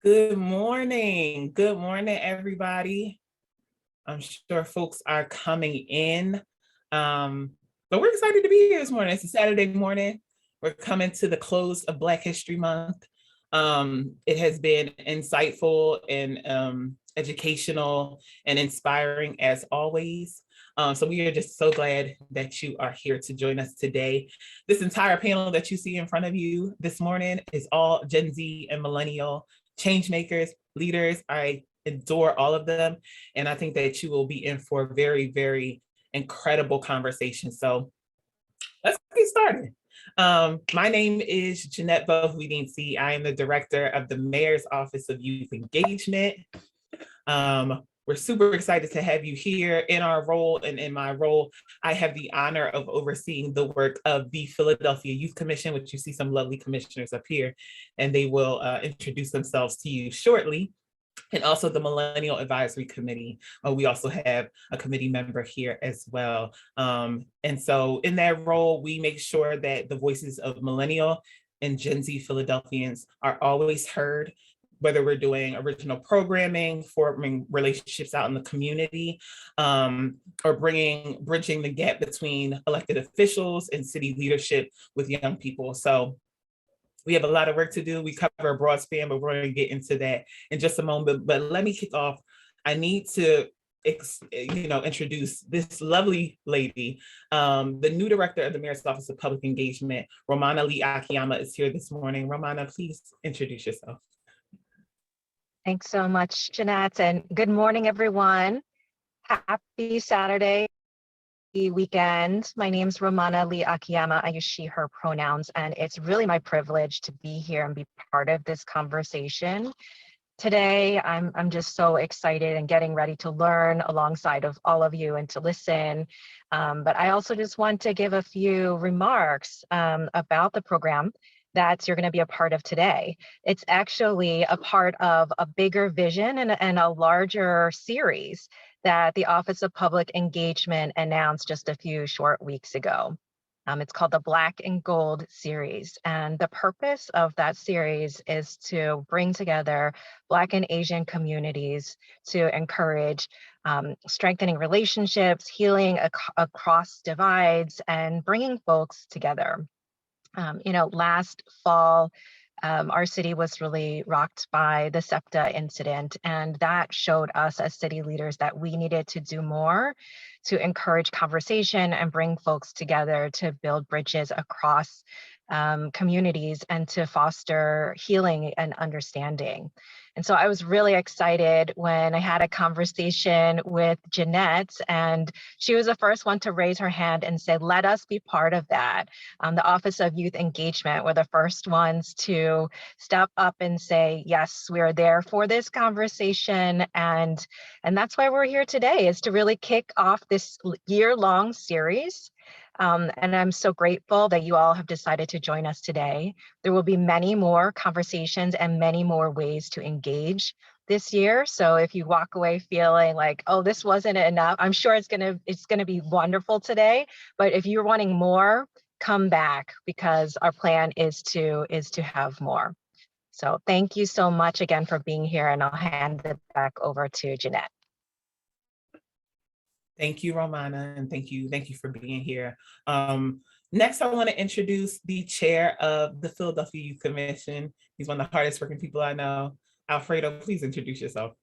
Good morning. Good morning, everybody. I'm sure folks are coming in, but we're excited to be here this morning. It's a Saturday morning. We're coming to the close of Black History Month. It has been insightful and educational and inspiring as always. So we are just so glad that you are here to join us today. This entire panel that you see in front of you this morning is all Gen Z and millennial change makers, leaders. I adore all of them. And I think that you will be in for a very, very incredible conversation. So let's get started. My name is Jeanette Bohuidinsi. I am the director of the Mayor's Office of Youth Engagement. We're super excited to have you here. In our role and in my role, I have the honor of overseeing the work of the Philadelphia Youth Commission, which you see some lovely commissioners up here, and they will introduce themselves to you shortly. And also the Millennial Advisory Committee. We also have a committee member here as well. And so in that role, we make sure that the voices of millennial and Gen Z Philadelphians are always heard, whether we're doing original programming, forming relationships out in the community, or bridging the gap between elected officials and city leadership with young people. So we have a lot of work to do. We cover a broad span, but we're going to get into that in just a moment. But let me kick off. I need to introduce this lovely lady. The new director of the Mayor's Office of Public Engagement, Romana Lee Akiyama, is here this morning. Romana, please introduce yourself. Thanks so much, Jeanette, and good morning, everyone. Happy Saturday weekend. My name is Romana Lee Akiyama. I use she, her pronouns, and it's really my privilege to be here and be part of this conversation. Today, I'm just so excited and getting ready to learn alongside of all of you and to listen. But I also just want to give a few remarks about the program that you're going to be a part of today. It's actually a part of a bigger vision and a larger series that the Office of Public Engagement announced just a few short weeks ago. It's called the Black and Gold series. And the purpose of that series is to bring together Black and Asian communities to encourage strengthening relationships, healing across divides, and bringing folks together. Last fall, our city was really rocked by the SEPTA incident, and that showed us as city leaders that we needed to do more to encourage conversation and bring folks together to build bridges across communities and to foster healing and understanding. And so I was really excited when I had a conversation with Jeanette, and she was the first one to raise her hand and say, let us be part of that. The Office of Youth Engagement were the first ones to step up and say, yes, we are there for this conversation. And that's why we're here today, is to really kick off this year-long series. And I'm so grateful that you all have decided to join us today. There will be many more conversations and many more ways to engage this year. So if you walk away feeling like, oh, this wasn't enough, I'm sure it's gonna be wonderful today. But if you're wanting more, come back, because our plan is to have more. So thank you so much again for being here, and I'll hand it back over to Jeanette. Thank you, Romana, and thank you for being here. Next, I want to introduce the chair of the Philadelphia Youth Commission. He's one of the hardest working people I know. Alfredo, please introduce yourself.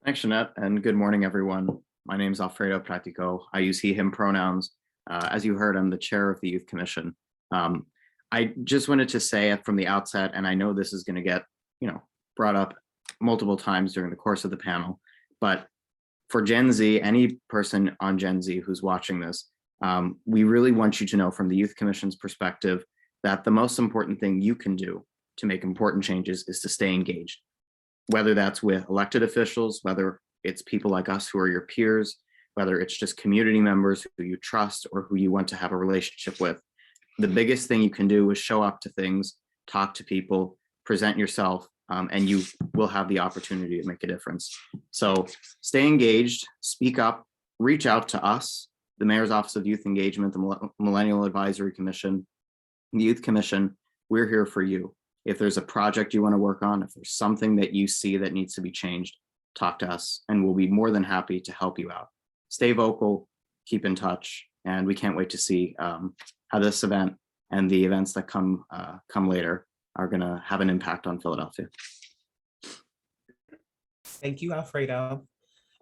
Thanks, Jeanette, and good morning, everyone. My name is Alfredo Pratico. I use he, him pronouns. As you heard, I'm the chair of the Youth Commission. I just wanted to say from the outset, and I know this is going to get brought up multiple times during the course of the panel, but for Gen Z, any person on Gen Z who's watching this, we really want you to know from the Youth Commission's perspective that the most important thing you can do to make important changes is to stay engaged, whether that's with elected officials, whether it's people like us who are your peers, whether it's just community members who you trust or who you want to have a relationship with. The biggest thing you can do is show up to things, talk to people, present yourself, and you will have the opportunity to make a difference. So stay engaged, speak up, reach out to us, the Mayor's Office of Youth Engagement, the Millennial Advisory Commission, the Youth Commission. We're here for you. If there's a project you want to work on, if there's something that you see that needs to be changed, talk to us and we'll be more than happy to help you out. Stay vocal, keep in touch, and we can't wait to see how this event and the events that come later are going to have an impact on Philadelphia. Thank you, Alfredo.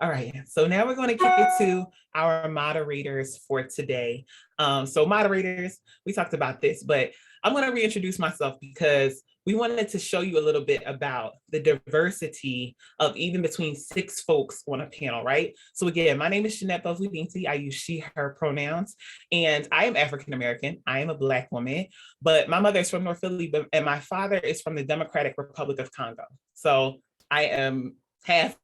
All right, so now we're going to kick it to our moderators for today. So moderators, we talked about this, but I'm going to reintroduce myself because we wanted to show you a little bit about the diversity of even between 6 folks on a panel, right? So again, my name is Jeanette Bovudinti. I use she, her pronouns, and I am African-American. I am a Black woman, but my mother is from North Philly, and my father is from the Democratic Republic of Congo. So I am half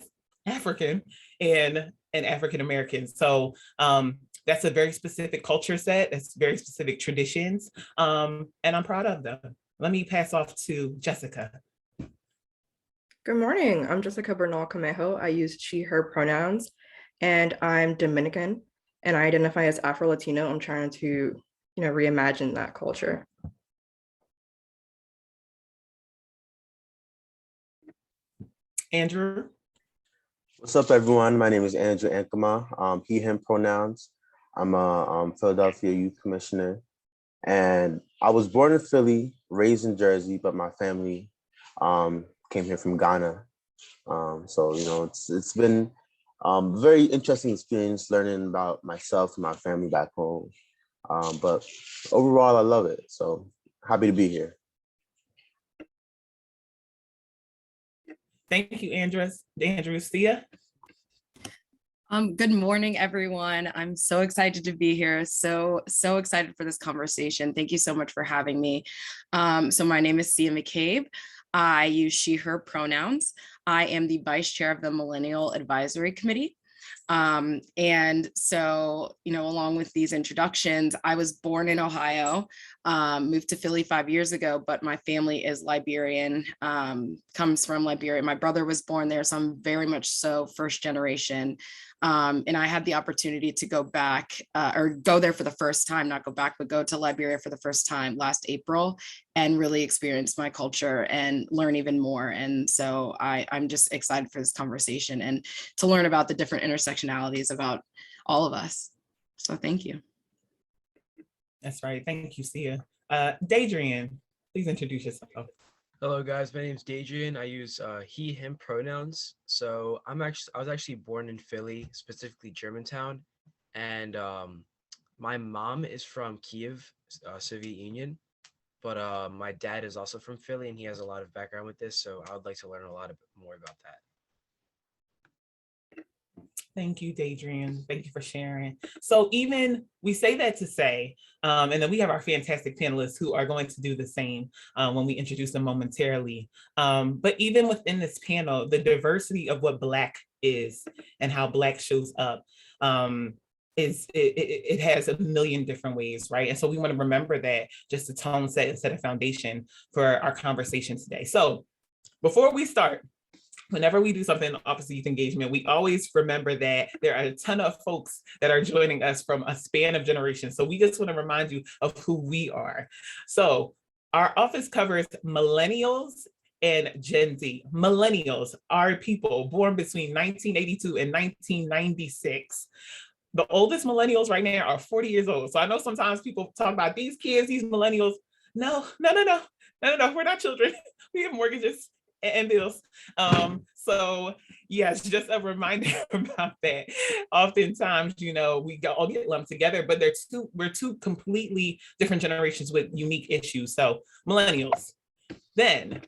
African and African-American. So that's a very specific culture set. That's very specific traditions. And I'm proud of them. Let me pass off to Jessica. Good morning. I'm Jessica Bernal Kamehameha. I use she, her pronouns, and I'm Dominican, and I identify as Afro-Latino. I'm trying to, reimagine that culture. Andrew. What's up, everyone? My name is Andrew Ankama. He, him pronouns. I'm a Philadelphia Youth Commissioner. And I was born in Philly, raised in Jersey, but my family came here from Ghana. So, it's been a very interesting experience learning about myself and my family back home. But overall, I love it. So happy to be here. Thank you, Andrew. Sia. Good morning, everyone. I'm so excited to be here. So excited for this conversation. Thank you so much for having me. So my name is Sia McCabe. I use she, her pronouns. I am the vice chair of the Millennial Advisory Committee. And so, along with these introductions, I was born in Ohio, moved to Philly 5 years ago, but my family is Liberian, comes from Liberia. My brother was born there, so I'm very much so first generation. And I had the opportunity to go back or go there for the first time, not go back, but go to Liberia for the first time last April and really experience my culture and learn even more. And so I'm just excited for this conversation and to learn about the different intersectionalities about all of us. So thank you. That's right. Thank you, Sia. Dadrian, please introduce yourself. Hello guys, my name is Dadrian. I use he, him pronouns. So I was actually born in Philly, specifically Germantown. And my mom is from Kiev, Soviet Union. But my dad is also from Philly and he has a lot of background with this. So I would like to learn a lot more about that. Thank you, Dadrian. Thank you for sharing. So even we say that to say, and then we have our fantastic panelists who are going to do the same when we introduce them momentarily. But even within this panel, the diversity of what Black is and how Black shows up it has a million different ways, right? And so we want to remember that just to tone set and set a foundation for our conversation today. So before we start, whenever we do something in Office of Youth Engagement, we always remember that there are a ton of folks that are joining us from a span of generations. So we just want to remind you of who we are. So our office covers millennials and Gen Z. Millennials are people born between 1982 and 1996. The oldest millennials right now are 40 years old. So I know sometimes people talk about these kids, these millennials. No, we're not children. We have mortgages and bills. So yes, just a reminder about that. Oftentimes, we all get lumped together, but we're two completely different generations with unique issues. So millennials, then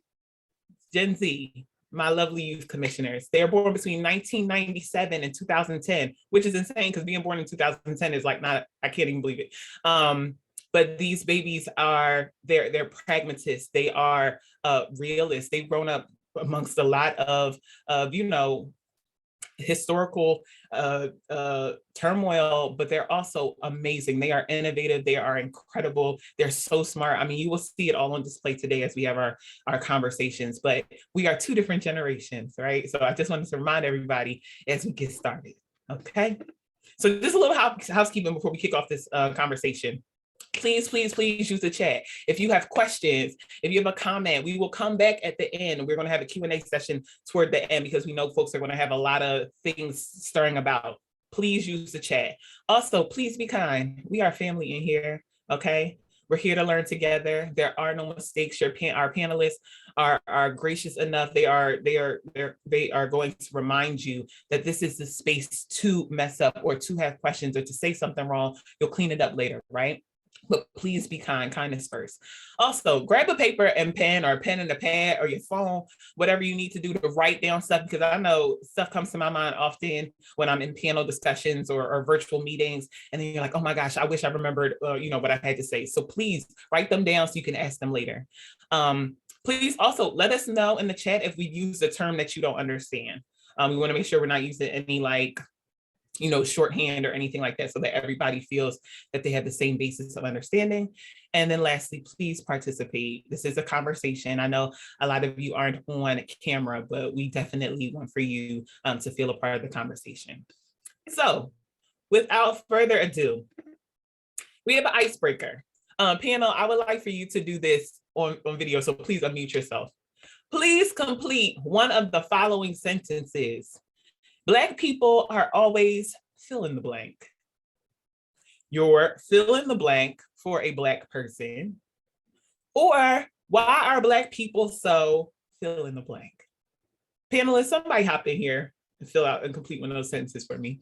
Gen Z, my lovely youth commissioners. They're born between 1997 and 2010, which is insane because being born in 2010 is like I can't even believe it. But these babies they're pragmatists. They are realists. They've grown up amongst a lot of historical turmoil, but they're also amazing. They are innovative. They are incredible. They're so smart. I mean, you will see it all on display today as we have our conversations, but we are two different generations, right? So I just wanted to remind everybody as we get started, okay? So just a little housekeeping before we kick off this conversation. Please, please, please use the chat. If you have questions, if you have a comment, we will come back at the end. We're going to have a Q&A session toward the end because we know folks are going to have a lot of things stirring about. Please use the chat. Also, please be kind. We are family in here, okay? We're here to learn together. There are no mistakes. Our panelists are gracious enough. They are going to remind you that this is the space to mess up or to have questions or to say something wrong. You'll clean it up later, right? But please be kind, kindness first. Also, grab a paper and pen or a pen and a pad or your phone, whatever you need to do to write down stuff, because I know stuff comes to my mind often when I'm in panel discussions or virtual meetings. And then you're like, oh my gosh, I wish I remembered, what I had to say. So please write them down so you can ask them later. Please also let us know in the chat if we use a term that you don't understand. We want to make sure we're not using any shorthand or anything like that so that everybody feels that they have the same basis of understanding. And then lastly, please participate. This is a conversation. I know a lot of you aren't on camera, but we definitely want for you to feel a part of the conversation. So without further ado, we have an icebreaker. Panel, I would like for you to do this on video, so please unmute yourself. Please complete one of the following sentences. Black people are always fill in the blank. Your fill in the blank for a Black person. Or why are Black people so fill in the blank? Panelists, somebody hop in here and fill out and complete one of those sentences for me.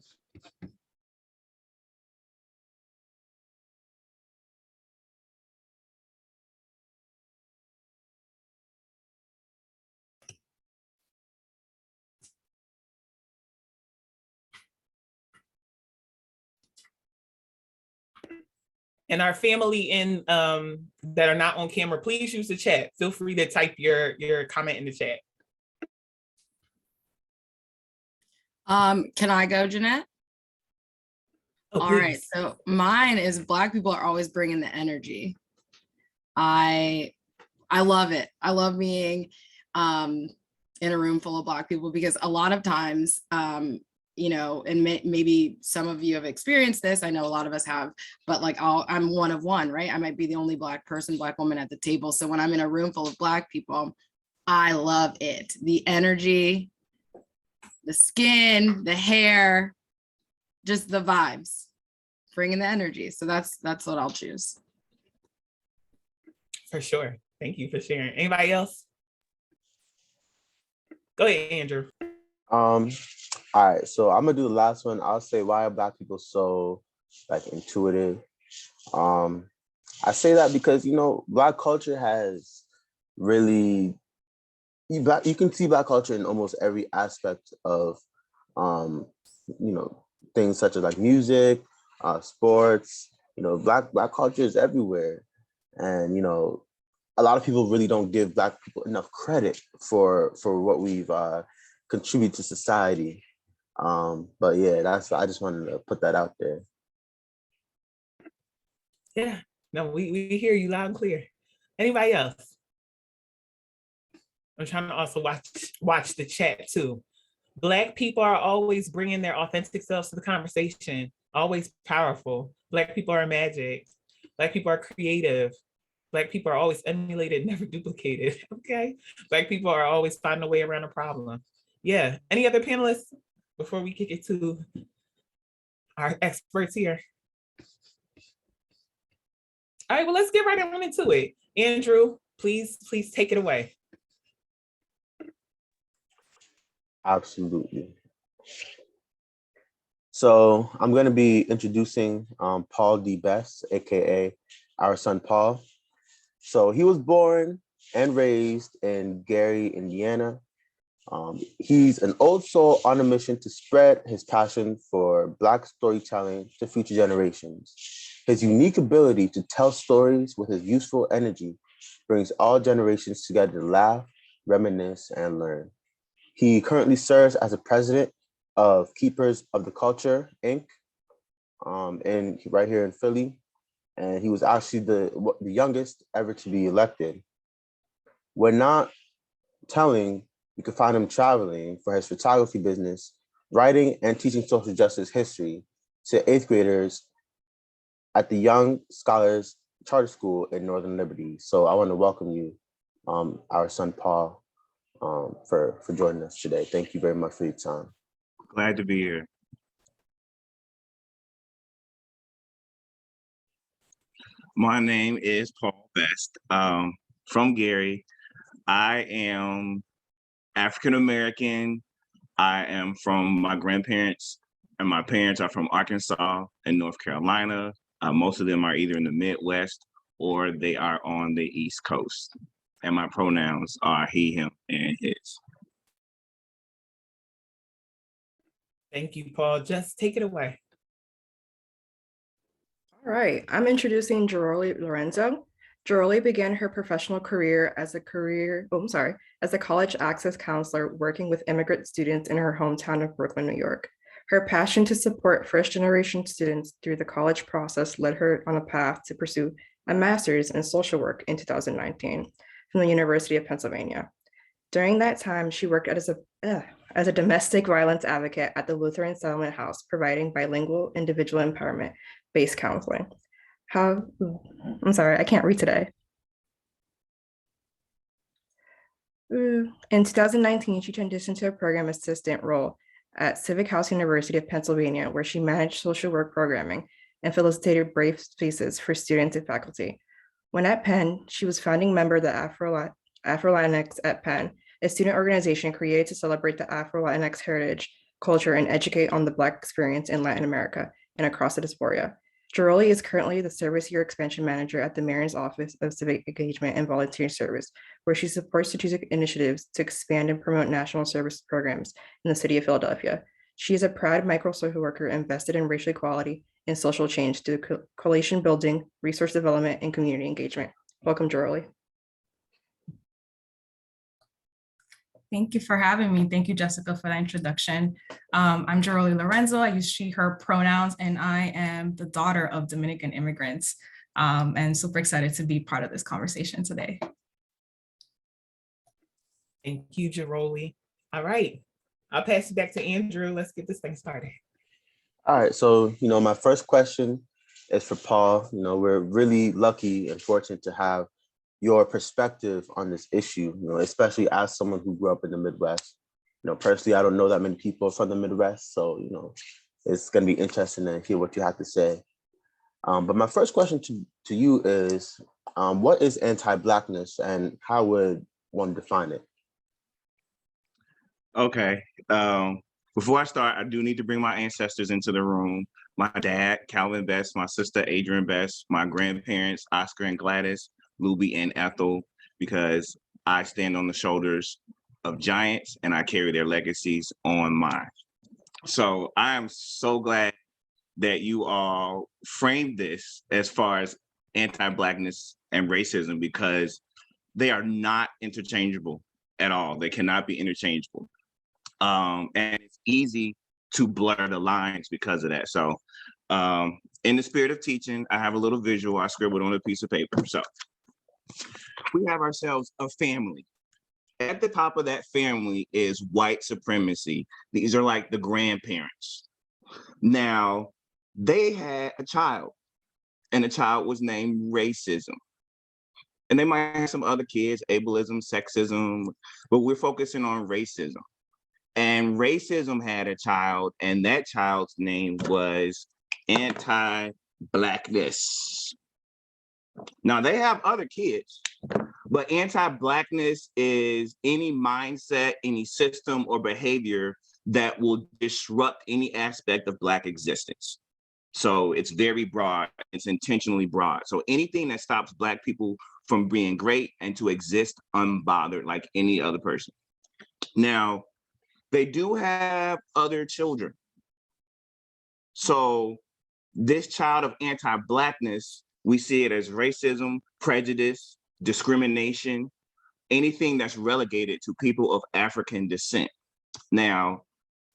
And our family in that are not on camera, please use the chat. Feel free to type your comment in the chat. Can I go, Jeanette? Oh, all right, so mine is Black people are always bringing the energy. I love it. I love being in a room full of Black people because a lot of times, and maybe some of you have experienced this. I know a lot of us have, but like I'm one of one, right? I might be the only Black person, Black woman at the table. So when I'm in a room full of Black people, I love it. The energy, the skin, the hair, just the vibes, bringing the energy. So that's what I'll choose. For sure. Thank you for sharing. Anybody else? Go ahead, Andrew. All right, so I'm gonna do the last one. I'll say, why are Black people so intuitive? I say that because Black culture has really you can see Black culture in almost every aspect of things such as music, sports. Black culture is everywhere, and a lot of people really don't give Black people enough credit for what we've contributed to society. But yeah, I just wanted to put that out there. Yeah, no, we hear you loud and clear. Anybody else? I'm trying to also watch the chat too. Black people are always bringing their authentic selves to the conversation, always powerful. Black people are magic. Black people are creative. Black people are always emulated, never duplicated, okay? Black people are always finding a way around a problem. Yeah, any other panelists before we kick it to our experts here? All right, well, let's get right on into it. Andrew, please take it away. Absolutely. So I'm going to be introducing Paul D. Best, aka our son Paul. So he was born and raised in Gary, Indiana. He's an old soul on a mission to spread his passion for Black storytelling to future generations. His unique ability to tell stories with his youthful energy brings all generations together to laugh, reminisce, and learn. He currently serves as a president of Keepers of the Culture, Inc., and right here in Philly. And he was actually the youngest ever to be elected. When not telling, you can find him traveling for his photography business, writing and teaching social justice history to 8th graders at the Young Scholars charter school in Northern Liberty. So I want to welcome you, our son Paul, for joining us today. Thank you very much for your time. Glad to be here. My name is Paul Best, from Gary. I am African American. I am from my grandparents, and my parents are from Arkansas and North Carolina. Most of them are either in the Midwest or they are on the East Coast. And my pronouns are he, him, and his. Thank you, Paul. Just take it away. All right, I'm introducing Joroli Lorenzo. Joroli began her professional career as a college access counselor working with immigrant students in her hometown of Brooklyn, New York. Her passion to support first-generation students through the college process led her on a path to pursue a master's in social work in 2019 from the University of Pennsylvania. During that time, she worked as a domestic violence advocate at the Lutheran Settlement House, providing bilingual individual empowerment-based counseling. I'm sorry, I can't read today. In 2019, she transitioned to a program assistant role at Civic House University of Pennsylvania, where she managed social work programming and facilitated brave spaces for students and faculty. When at Penn, she was founding member of the Afro-Latinx at Penn, a student organization created to celebrate the Afro-Latinx heritage, culture, and educate on the Black experience in Latin America and across the diaspora. Joroli is currently the Service Year Expansion Manager at the Mayor's Office of Civic Engagement and Volunteer Service, where she supports strategic initiatives to expand and promote national service programs in the city of Philadelphia. She is a proud micro-social worker invested in racial equality and social change through coalition building, resource development, and community engagement. Welcome, Joroli. Thank you for having me. Thank you, Jessica, for that introduction. I'm Joroli Lorenzo. I use she, her pronouns, and I am the daughter of Dominican immigrants, and super excited to be part of this conversation today. Thank you, Joroli. All right, I'll pass it back to Andrew. Let's get this thing started. All right, so, my first question is for Paul. We're really lucky and fortunate to have your perspective on this issue, especially as someone who grew up in the Midwest. Personally, I don't know that many people from the Midwest, so, it's going to be interesting to hear what you have to say. But my first question to you is, what is anti-Blackness and how would one define it? Okay. Before I start, I do need to bring my ancestors into the room. My dad, Calvin Best, my sister, Adrian Best, my grandparents, Oscar and Gladys, Luby and Ethel, because I stand on the shoulders of giants and I carry their legacies on mine. So I am so glad that you all framed this as far as anti-Blackness and racism, because they are not interchangeable at all. They cannot be interchangeable. And it's easy to blur the lines because of that. So in the spirit of teaching, I have a little visual I scribbled on a piece of paper. So we have ourselves a family. At the top of that family is white supremacy. These are like the grandparents. Now, they had a child, and the child was named racism. And they might have some other kids, ableism, sexism, but we're focusing on racism. And racism had a child, and that child's name was Anti-Blackness. Now, they have other kids, but anti-Blackness is any mindset, any system or behavior that will disrupt any aspect of Black existence. So it's very broad, it's intentionally broad. So anything that stops Black people from being great and to exist unbothered like any other person. Now, they do have other children. So this child of anti-Blackness, we see it as racism, prejudice, discrimination, anything that's relegated to people of African descent. Now,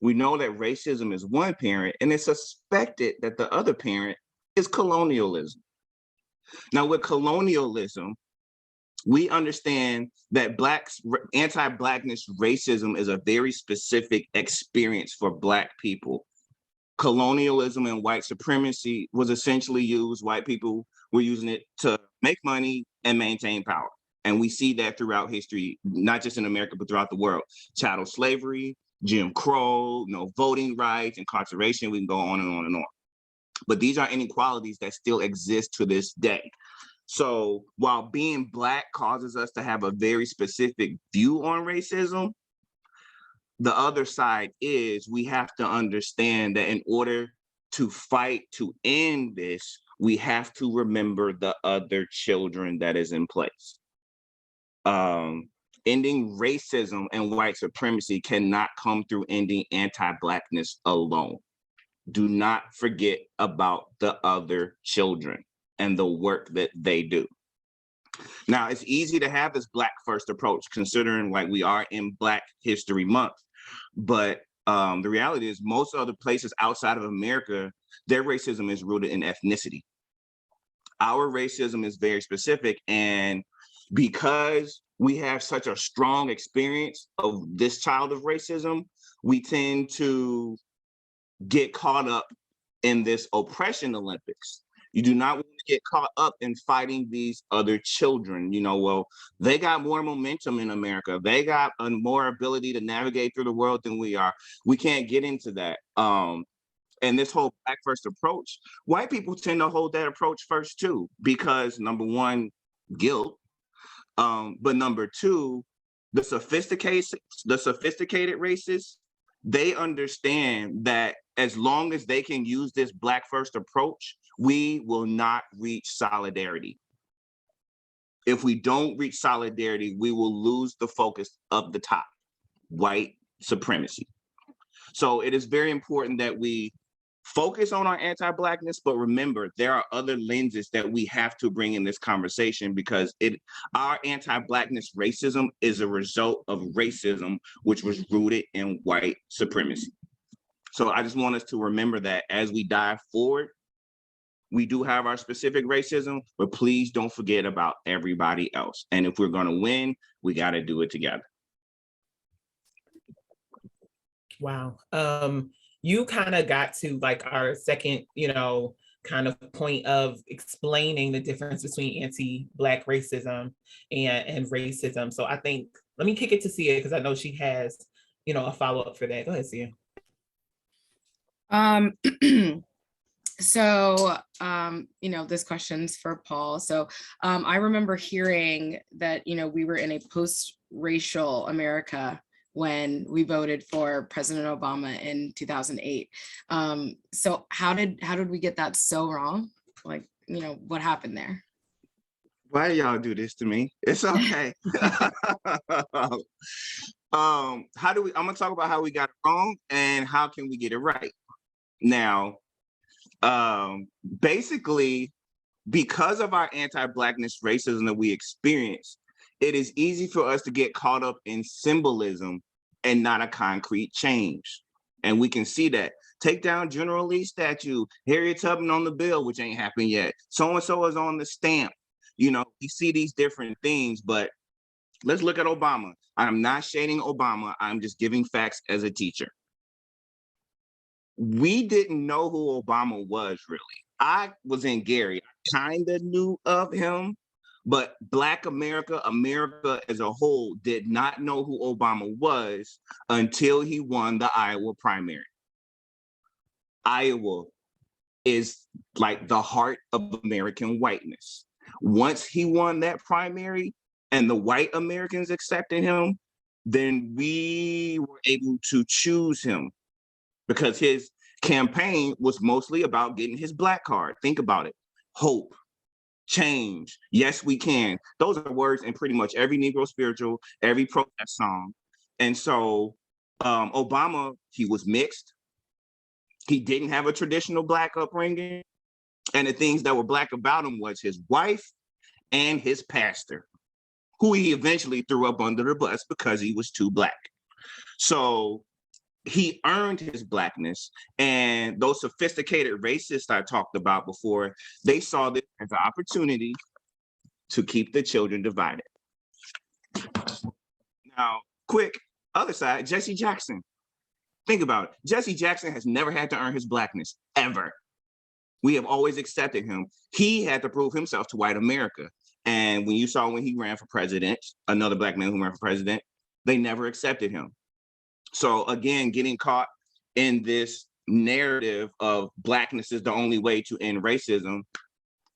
we know that racism is one parent, and it's suspected that the other parent is colonialism. Now, with colonialism, we understand that anti-Blackness racism is a very specific experience for Black people. Colonialism and white supremacy was essentially used. White people We're using it to make money and maintain power. And we see that throughout history, not just in America, but throughout the world. Chattel slavery, Jim Crow, no voting rights, incarceration, we can go on and on and on. But these are inequalities that still exist to this day. So while being Black causes us to have a very specific view on racism, the other side is we have to understand that in order to fight to end this, we have to remember the other children that is in place. Ending racism and white supremacy cannot come through ending anti-Blackness alone. Do not forget about the other children and the work that they do. Now, it's easy to have this Black first approach, considering like we are in Black History Month. But the reality is most other places outside of America, their racism is rooted in ethnicity. Our racism is very specific. And because we have such a strong experience of this child of racism, we tend to get caught up in this oppression Olympics. You do not want to get caught up in fighting these other children. You know, well, they got more momentum in America. They got a more ability to navigate through the world than we are. We can't get into that. And this whole Black first approach, white people tend to hold that approach first too, because number one, guilt. But number two, the sophisticated racists, they understand that as long as they can use this Black first approach, we will not reach solidarity. If we don't reach solidarity, we will lose the focus of the top, white supremacy. So it is very important that we focus on our anti-Blackness, but remember, there are other lenses that we have to bring in this conversation because our anti-Blackness racism is a result of racism, which was rooted in white supremacy. So I just want us to remember that as we dive forward, we do have our specific racism, but please don't forget about everybody else. And if we're going to win, we got to do it together. Wow. You kind of got to like our second, kind of point of explaining the difference between anti-Black racism and racism. So I think, let me kick it to Sia because I know she has, a follow-up for that. Go ahead, Sia. So, this question's for Paul. So I remember hearing that, we were in a post-racial America when we voted for President Obama in 2008. So how did we get that so wrong? Like, what happened there? Why do y'all do this to me? It's okay. I'm gonna talk about how we got it wrong and how can we get it right. Now, basically, because of our anti-Blackness racism that we experience, it is easy for us to get caught up in symbolism and not a concrete change. And we can see that. Take down General Lee's statue, Harriet Tubman on the bill, which ain't happened yet. So-and-so is on the stamp. We see these different things, but let's look at Obama. I'm not shading Obama. I'm just giving facts as a teacher. We didn't know who Obama was, really. I was in Gary. I kind of knew of him, but Black America as a whole, did not know who Obama was until he won the Iowa primary. Iowa is like the heart of American whiteness. Once he won that primary and the white Americans accepted him, then we were able to choose him because his campaign was mostly about getting his Black card. Think about it. Hope, change, yes, we can. Those are words in pretty much every Negro spiritual, every protest song. And so Obama, he was mixed. He didn't have a traditional Black upbringing. And the things that were Black about him was his wife and his pastor, who he eventually threw up under the bus because he was too Black. So he earned his Blackness, and those sophisticated racists I talked about before, they saw this as an opportunity to keep the children divided. Now, quick, other side, Jesse Jackson. Think about it. Jesse Jackson has never had to earn his Blackness, ever. We have always accepted him. He had to prove himself to white America. And when you saw when he ran for president, another Black man who ran for president, they never accepted him. So again, getting caught in this narrative of Blackness is the only way to end racism,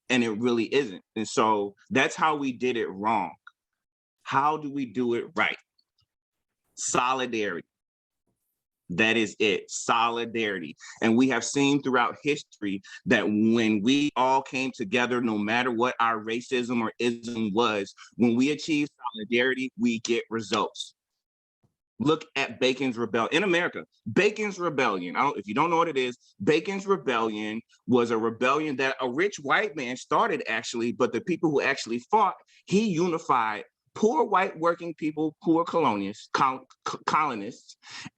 and it really isn't. And so that's how we did it wrong. How do we do it right? Solidarity. That is it, solidarity. And we have seen throughout history that when we all came together, no matter what our racism or ism was, when we achieve solidarity, we get results. Look at Bacon's Rebellion in America. Bacon's Rebellion, if you don't know what it is, Bacon's Rebellion was a rebellion that a rich white man started actually, but the people who actually fought, he unified poor white working people who were colonists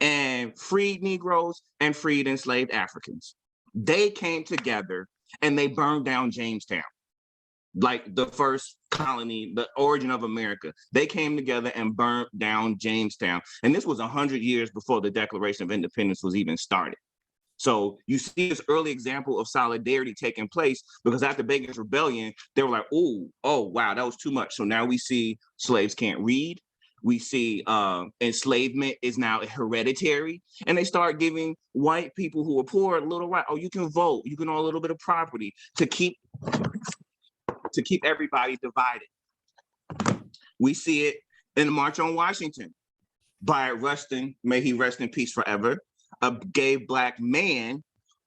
and freed Negroes and freed enslaved Africans. They came together and they burned down Jamestown, like the first colony, the origin of America. They came together and burned down Jamestown. And this was 100 years before the Declaration of Independence was even started. So you see this early example of solidarity taking place because after Bacon's Rebellion, they were like, oh, wow, that was too much. So now we see slaves can't read. We see enslavement is now hereditary. And they start giving white people who are poor a little right. Oh, you can vote. You can own a little bit of property to keep everybody divided. We see it in the March on Washington by Rustin, may he rest in peace forever. A gay Black man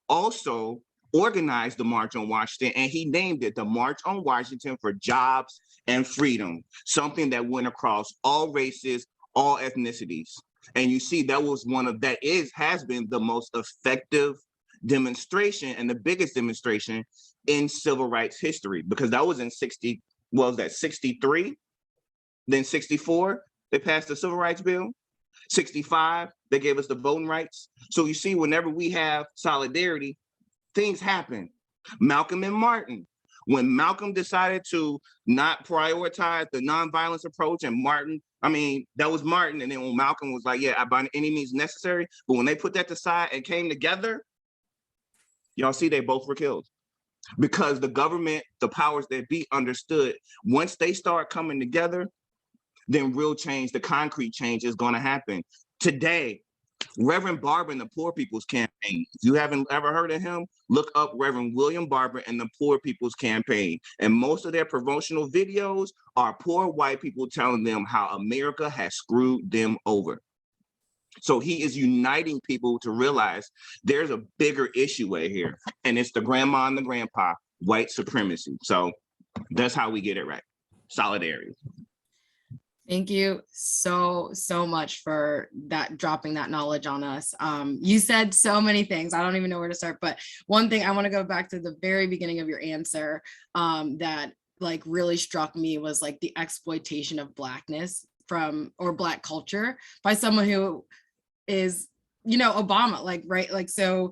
also organized the March on Washington, and he named it the March on Washington for Jobs and Freedom, something that went across all races, all ethnicities. And you see that was has been the most effective demonstration and the biggest demonstration in civil rights history, because that was in 63, then 64, they passed the Civil Rights Bill. 65, they gave us the voting rights. So you see, whenever we have solidarity, things happen. Malcolm and Martin, when Malcolm decided to not prioritize the nonviolence approach, and that was Martin. And then when Malcolm was like, yeah, by any means necessary. But when they put that aside and came together, y'all see they both were killed. Because the government, the powers that be understood, once they start coming together, then real change, the concrete change is going to happen. Today, Reverend Barber and the Poor People's Campaign. If you haven't ever heard of him, look up Reverend William Barber and the Poor People's Campaign. And most of their promotional videos are poor white people telling them how America has screwed them over. So he is uniting people to realize there's a bigger issue right here. And it's the grandma and the grandpa, white supremacy. So that's how we get it right. Solidarity. Thank you so much for dropping that knowledge on us. You said so many things. I don't even know where to start, but one thing I want to go back to the very beginning of your answer that like really struck me was like the exploitation of Blackness or Black culture by someone who is, Obama, like, right? Like, so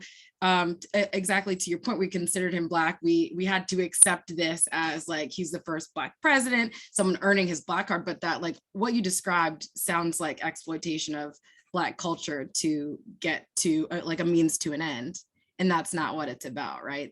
exactly to your point, we considered him Black. We had to accept this as like, he's the first Black president, someone earning his Black card, but that like what you described sounds like exploitation of Black culture to get to like a means to an end. And that's not what it's about, right?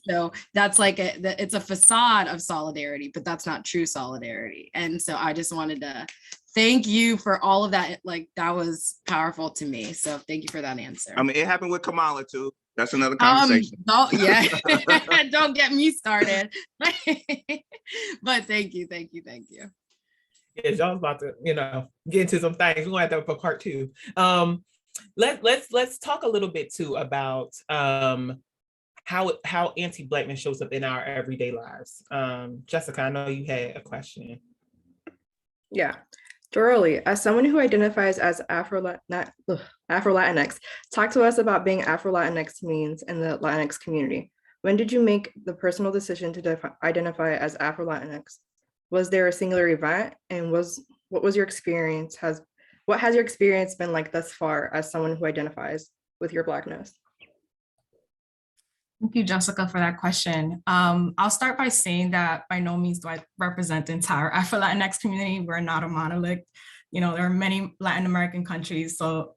So that's like it's a facade of solidarity, but that's not true solidarity. And so I just wanted to thank you for all of that. Like that was powerful to me. So thank you for that answer. I mean, it happened with Kamala too. That's another conversation. Don't get me started. But thank you. Yeah, John's about to, get into some things. We're gonna have to for part 2. Let's talk a little bit too about how anti-Blackness shows up in our everyday lives. Jessica, I know you had a question. Yeah. Dorothy, as someone who identifies as Afro-Latinx, talk to us about being Afro-Latinx means in the Latinx community. When did you make the personal decision to identify as Afro-Latinx? Was there a singular event, and what was your experience? What has your experience been like thus far as someone who identifies with your Blackness? Thank you, Jessica, for that question. I'll start by saying that by no means do I represent the entire Afro-Latinx community. We're not a monolith. There are many Latin American countries. So,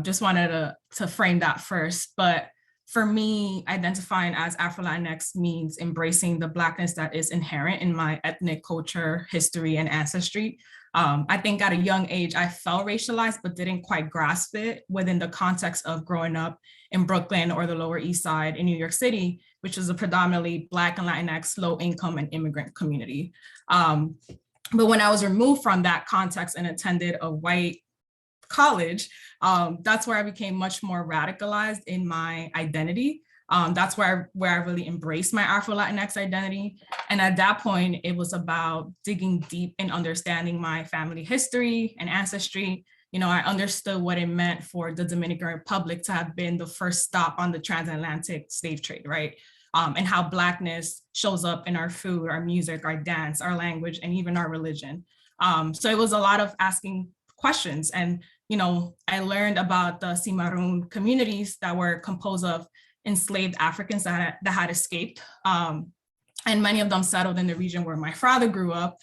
just wanted to frame that first. But for me, identifying as Afro-Latinx means embracing the Blackness that is inherent in my ethnic culture, history, and ancestry. I think at a young age, I felt racialized, but didn't quite grasp it within the context of growing up in Brooklyn or the Lower East Side in New York City, which is a predominantly Black and Latinx low income and immigrant community. But when I was removed from that context and attended a white college, that's where I became much more radicalized in my identity. That's where I really embraced my Afro-Latinx identity. And at that point, it was about digging deep and understanding my family history and ancestry. You know, I understood what it meant for the Dominican Republic to have been the first stop on the transatlantic slave trade, right? And how Blackness shows up in our food, our music, our dance, our language, and even our religion. So it was a lot of asking questions. And, you know, I learned about the Cimarron communities that were composed of enslaved Africans that had escaped. And many of them settled in the region where my father grew up,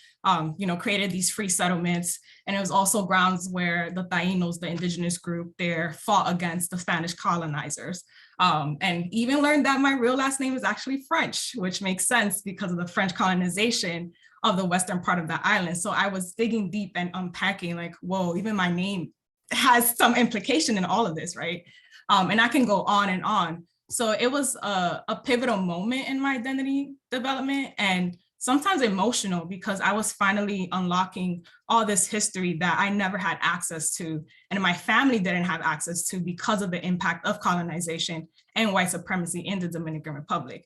you know, created these free settlements. And it was also grounds where the Tainos, the indigenous group there, fought against the Spanish colonizers. And even learned that my real last name is actually French, which makes sense because of the French colonization of the western part of the island. So I was digging deep and unpacking like, whoa, even my name has some implication in all of this, right? And I can go on and on. So it was a pivotal moment in my identity development, and sometimes emotional, because I was finally unlocking all this history that I never had access to, and my family didn't have access to because of the impact of colonization and white supremacy in the Dominican Republic.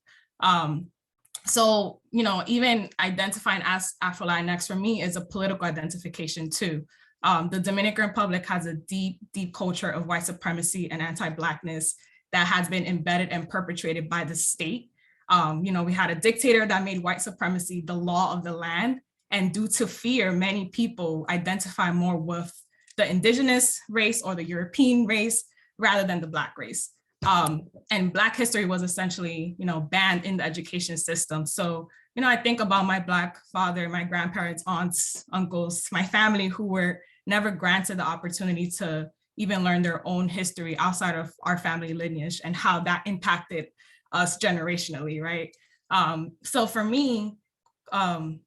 So, you know, even identifying as Afro-Latinx for me is a political identification too. The Dominican Republic has a deep, deep culture of white supremacy and anti-Blackness that has been embedded and perpetrated by the state. You know, we had a dictator that made white supremacy the law of the land. And due to fear, many people identify more with the indigenous race or the European race rather than the Black race. And Black history was essentially, you know, banned in the education system. So, you know, I think about my Black father, my grandparents, aunts, uncles, my family who were never granted the opportunity to even learn their own history outside of our family lineage and how that impacted us generationally, right? So for me,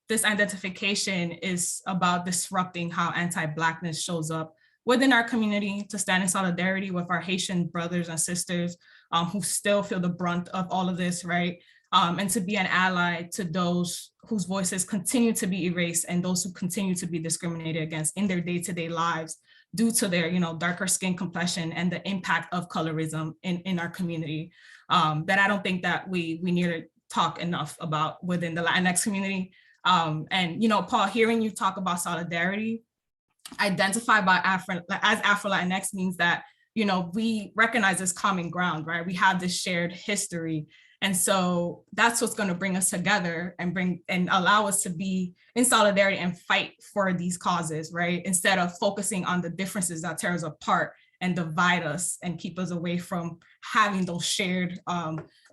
this identification is about disrupting how anti-Blackness shows up within our community, to stand in solidarity with our Haitian brothers and sisters who still feel the brunt of all of this, right? And to be an ally to those whose voices continue to be erased and those who continue to be discriminated against in their day-to-day lives due to their, you know, darker skin complexion and the impact of colorism in our community, that I don't think that we need to talk enough about within the Latinx community. And, you know, Paul, hearing you talk about solidarity, identify by as Afro-Latinx means that, you know, we recognize this common ground, right? We have this shared history. And so that's what's going to bring us together and allow us to be in solidarity and fight for these causes, right? Instead of focusing on the differences that tear us apart and divide us and keep us away from having those shared,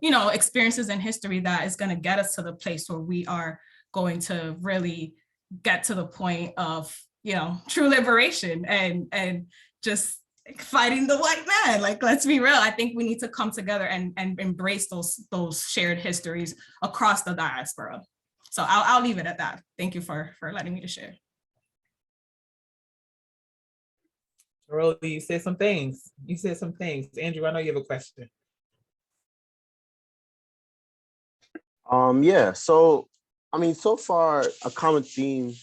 you know, experiences in history that is going to get us to the place where we are going to really get to the point of, you know, true liberation and just fighting the white man. Like, let's be real. I think we need to come together and embrace those shared histories across the diaspora. So I'll leave it at that. Thank you for letting me to share. Rolly, you said some things. Andrew, I know you have a question. Yeah, so I mean, so far a common theme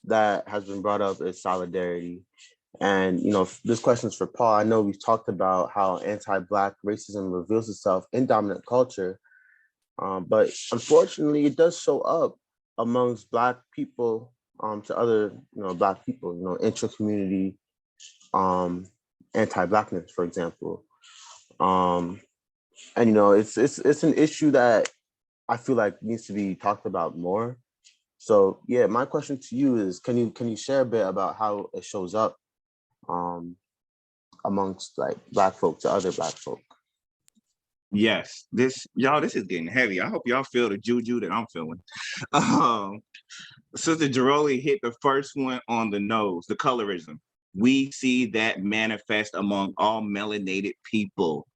that has been brought up is solidarity. And, you know, this question is for Paul. I know we've talked about how anti-Black racism reveals itself in dominant culture, but unfortunately, it does show up amongst Black people to other, you know, Black people, you know, intra-community anti-Blackness, for example. And, you know, it's an issue that I feel like needs to be talked about more. So, yeah, my question to you is, can you share a bit about how it shows up amongst like Black folk to other Black folk? Yes, this is getting heavy. I hope y'all feel the juju that I'm feeling. Sister Jeroli hit the first one on the nose, the colorism. We see that manifest among all melanated people.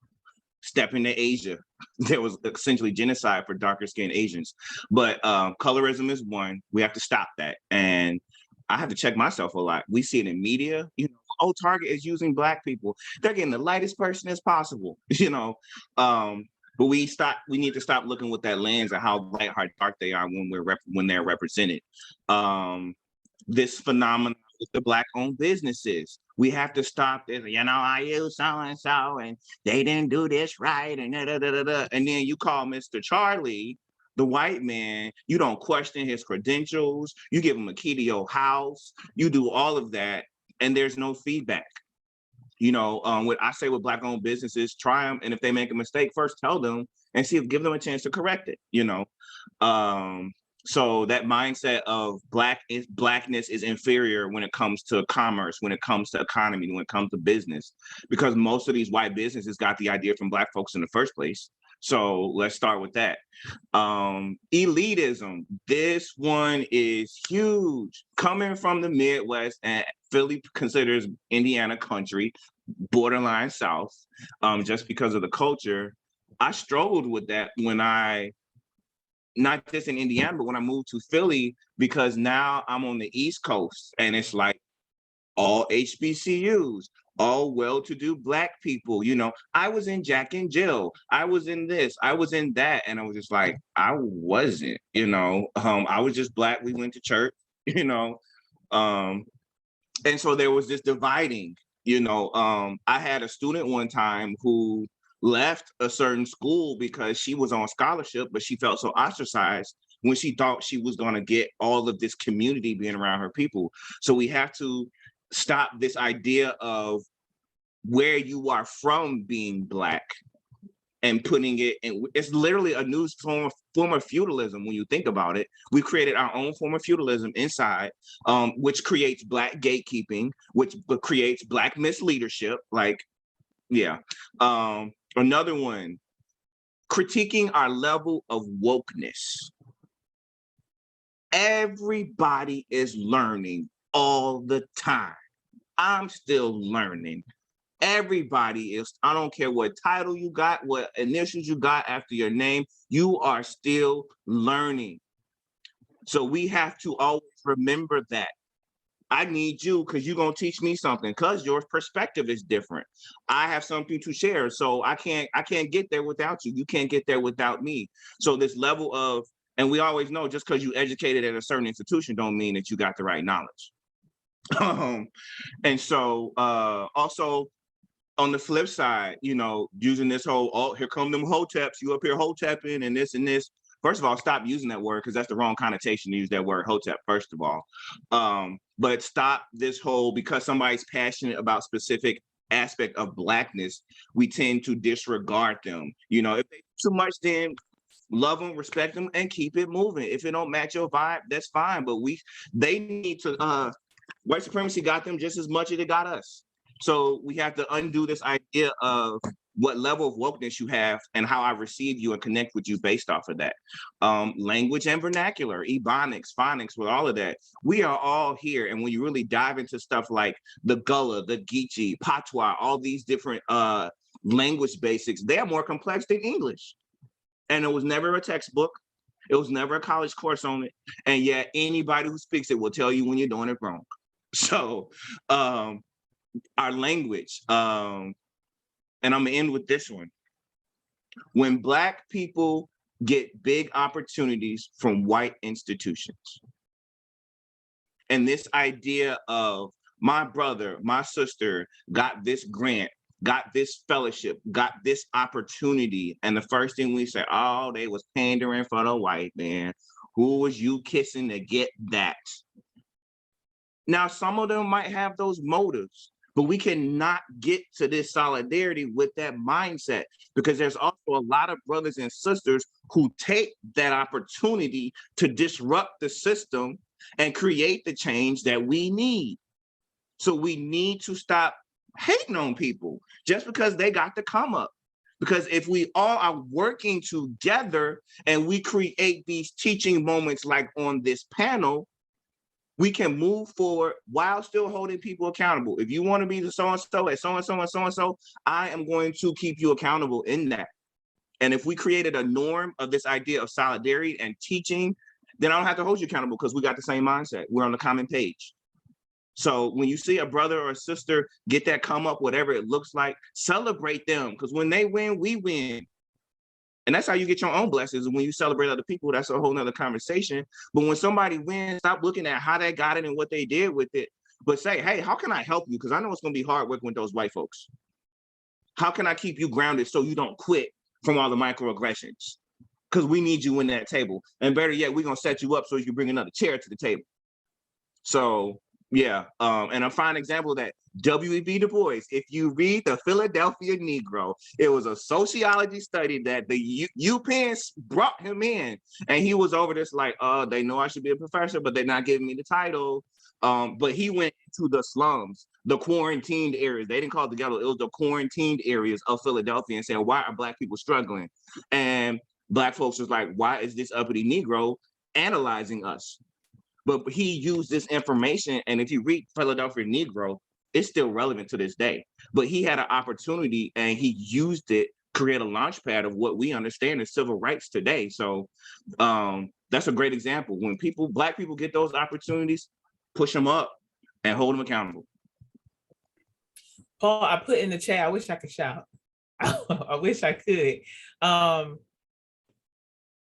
step into Asia. There was essentially genocide for darker skinned Asians. But colorism is one. We have to stop that. And I have to check myself a lot. We see it in media, you know, oh, Target is using Black people. They're getting the lightest person as possible, you know. But we need to stop looking with that lens of how light, how dark they are when they're represented. This phenomenon with the Black-owned businesses, we have to stop this. You know, I use so and so, and they didn't do this right, and da, da, da, da, da. And then you call Mr. Charlie, the white man. You don't question his credentials. You give him a key to your house. You do all of that, and there's no feedback. You know, what I say with Black-owned businesses, try them, and if they make a mistake, first tell them and give them a chance to correct it. You know, so that mindset of Blackness is inferior when it comes to commerce, when it comes to economy, when it comes to business, because most of these white businesses got the idea from Black folks in the first place. So let's start with that. Elitism. This one is huge. Coming from the Midwest, and Philly considers Indiana country, borderline South, just because of the culture. I struggled with that when not just in Indiana, but when I moved to Philly, because now I'm on the East Coast and it's like all HBCUs, all well-to-do Black people. You know, I was in Jack and Jill, I was in this, I was in that. And I was just like, I wasn't, you know, I was just Black. We went to church, you know. And so there was this dividing, you know. I had a student one time who left a certain school because she was on scholarship, but she felt so ostracized when she thought she was going to get all of this community being around her people. So we have to stop this idea of where you are from being Black and putting it in. It's literally a new form of feudalism when you think about it. We created our own form of feudalism inside, which creates Black gatekeeping, which creates Black misleadership. Like, yeah. Another one, critiquing our level of wokeness. Everybody is learning all the time. I'm still learning. Everybody is. I don't care what title you got, what initials you got after your name, you are still learning. So we have to always remember that. I need you because you're going to teach me something, because your perspective is different. I have something to share, so I can't get there without you. You can't get there without me. So this level of, and we always know, just because you educated at a certain institution don't mean that you got the right knowledge. And so also on the flip side, you know, using this whole, oh, here come them hoteps, you up here hotepping and this and this. First of all, stop using that word, because that's the wrong connotation to use that word hotep, first of all. But stop this whole, because somebody's passionate about specific aspect of Blackness, we tend to disregard them. You know, if they do too much, then love them, respect them, and keep it moving. If it don't match your vibe, that's fine. But they need to, white supremacy got them just as much as it got us. So we have to undo this idea of what level of wokeness you have and how I receive you and connect with you based off of that. Language and vernacular, ebonics, phonics, with all of that. We are all here. And when you really dive into stuff like the Gullah, the Geechee, Patois, all these different language basics, they are more complex than English. And it was never a textbook. It was never a college course on it. And yet anybody who speaks it will tell you when you're doing it wrong. So our language, and I'm gonna end with this one. When Black people get big opportunities from white institutions, and this idea of my brother, my sister got this grant, got this fellowship, got this opportunity, and the first thing we say, oh, they was pandering for the white man. Who was you kissing to get that? Now, some of them might have those motives, but we cannot get to this solidarity with that mindset, because there's also a lot of brothers and sisters who take that opportunity to disrupt the system and create the change that we need. So we need to stop hating on people just because they got to come up. Because if we all are working together and we create these teaching moments like on this panel, We can move forward while still holding people accountable. If you want to be the so-and-so at so-and-so and so-and-so, I am going to keep you accountable in that. And if we created a norm of this idea of solidarity and teaching, then I don't have to hold you accountable because we got the same mindset. We're on the common page. So when you see a brother or a sister get that come up, whatever it looks like, celebrate them, because when they win, we win. And that's how you get your own blessings. When you celebrate other people, that's a whole nother conversation. But when somebody wins, stop looking at how they got it and what they did with it, but say, hey, how can I help you? Because I know it's going to be hard working with those white folks. How can I keep you grounded so you don't quit from all the microaggressions? Because we need you in that table. And better yet, we're going to set you up so you can bring another chair to the table. So yeah, and a fine example of that, W.E.B. Du Bois, if you read the Philadelphia Negro, it was a sociology study that the UPenn brought him in, and he was over this like, they know I should be a professor, but they're not giving me the title. But he went to the slums, the quarantined areas. They didn't call it the ghetto, it was the quarantined areas of Philadelphia, and said, why are Black people struggling? And Black folks was like, why is this uppity Negro analyzing us? But he used this information, and if you read Philadelphia Negro, it's still relevant to this day. But he had an opportunity, and he used it, create a launch pad of what we understand as civil rights today. So that's a great example. When Black people get those opportunities, push them up and hold them accountable. Paul, I put in the chat, I wish I could shout. I wish I could.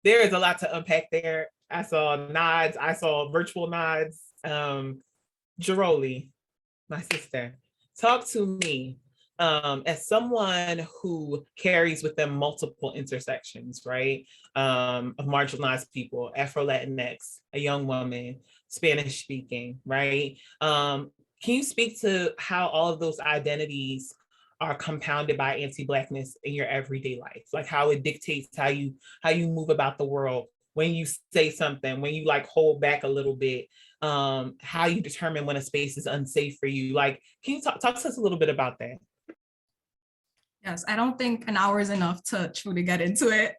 There is a lot to unpack there. I saw nods, I saw virtual nods. Jiroli, my sister, talk to me as someone who carries with them multiple intersections, right? Of marginalized people, Afro-Latinx, a young woman, Spanish speaking, right? Can you speak to how all of those identities are compounded by anti-Blackness in your everyday life? Like how it dictates how you move about the world, when you say something, when you like hold back a little bit, how you determine when a space is unsafe for you. Like, can you talk to us a little bit about that? Yes, I don't think an hour is enough to truly get into it.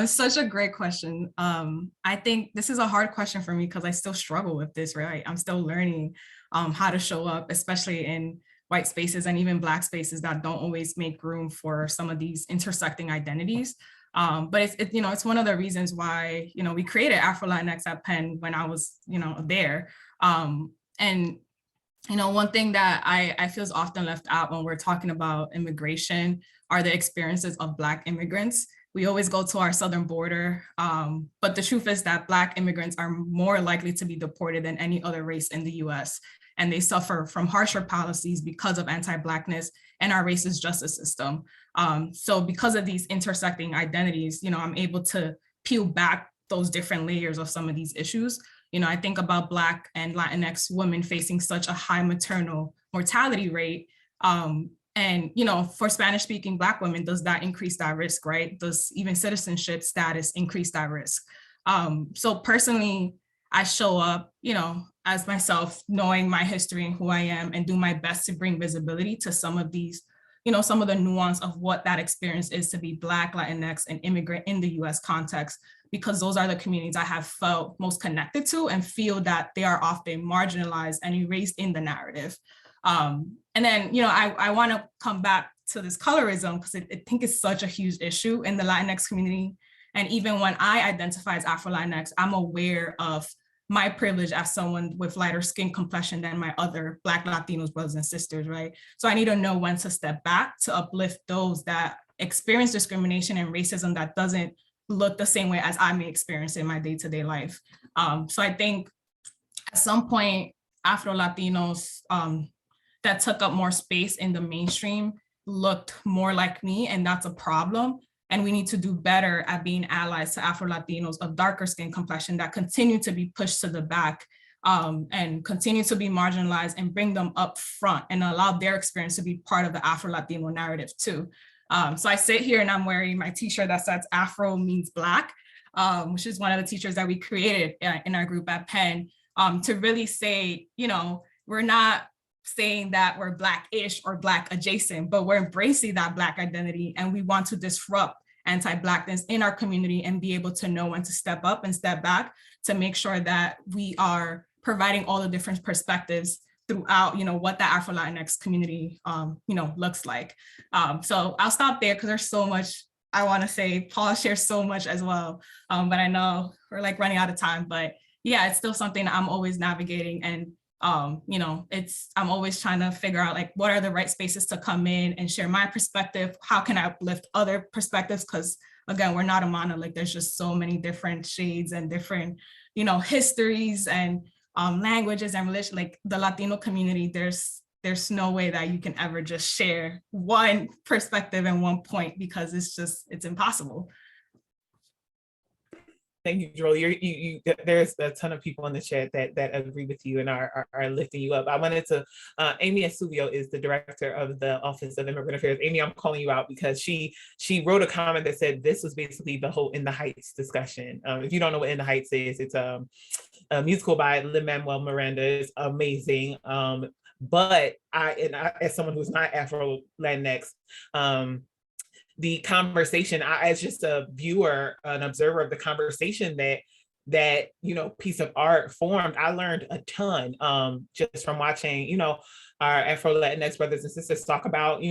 Such a great question. I think this is a hard question for me because I still struggle with this, right? I'm still learning how to show up, especially in white spaces and even Black spaces that don't always make room for some of these intersecting identities. But it's one of the reasons why, we created Afro-Latinx at Penn when I was, there. And one thing that I feel is often left out when we're talking about immigration are the experiences of Black immigrants. We always go to our southern border, but the truth is that Black immigrants are more likely to be deported than any other race in the US. And they suffer from harsher policies because of anti-Blackness and our racist justice system. So because of these intersecting identities, I'm able to peel back those different layers of some of these issues. I think about Black and Latinx women facing such a high maternal mortality rate. And, for Spanish speaking Black women, does that increase that risk, right? Does even citizenship status increase that risk? So personally, I show up, as myself, knowing my history and who I am, and do my best to bring visibility to some of these, some of the nuance of what that experience is to be Black, Latinx, and immigrant in the US context, because those are the communities I have felt most connected to and feel that they are often marginalized and erased in the narrative. And then, I want to come back to this colorism because I think it's such a huge issue in the Latinx community. And even when I identify as Afro-Latinx, I'm aware of my privilege as someone with lighter skin complexion than my other Black Latinos brothers and sisters, right? So I need to know when to step back to uplift those that experience discrimination and racism that doesn't look the same way as I may experience in my day-to-day life. So I think at some point, Afro-Latinos that took up more space in the mainstream looked more like me, and that's a problem. And we need to do better at being allies to Afro-Latinos of darker skin complexion that continue to be pushed to the back and continue to be marginalized, and bring them up front and allow their experience to be part of the Afro-Latino narrative too. So I sit here and I'm wearing my t-shirt that says Afro means Black, which is one of the t-shirts that we created in our group at Penn to really say, we're not saying that we're Black-ish or Black adjacent, but we're embracing that Black identity, and we want to disrupt anti-Blackness in our community and be able to know when to step up and step back to make sure that we are providing all the different perspectives throughout, what the Afro Latinx community, looks like. So I'll stop there because there's so much I want to say. Paul shares so much as well, but I know we're like running out of time. But yeah, it's still something that I'm always navigating, and I'm always trying to figure out like what are the right spaces to come in and share my perspective. How can I uplift other perspectives? Because again, we're not a monolith. There's just so many different shades and different, histories and languages and religion. Like the Latino community, there's no way that you can ever just share one perspective and one point, because it's impossible. Thank you, Joel. There's a ton of people in the chat that agree with you and are lifting you up. I wanted to, Amy Asubio is the director of the Office of Immigrant Affairs. Amy, I'm calling you out because she wrote a comment that said this was basically the whole In the Heights discussion. If you don't know what In the Heights is, it's a musical by Lin-Manuel Miranda. It's amazing. But I, as someone who's not Afro Latinx, the conversation, as just a viewer, an observer of the conversation that piece of art formed, I learned a ton just from watching, our Afro Latinx brothers and sisters talk about,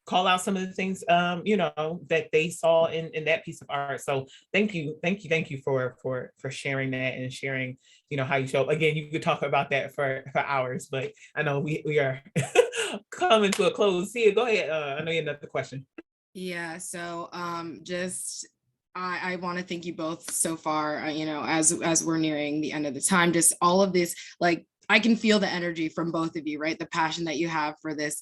call out some of the things, that they saw in that piece of art. So thank you for sharing that and sharing, how you show up. Again, you could talk about that for hours, but I know we are coming to a close. Sia, go ahead. I know you had another question. Yeah, so I want to thank you both so far, as we're nearing the end of the time, just all of this, like, I can feel the energy from both of you, right? The passion that you have for this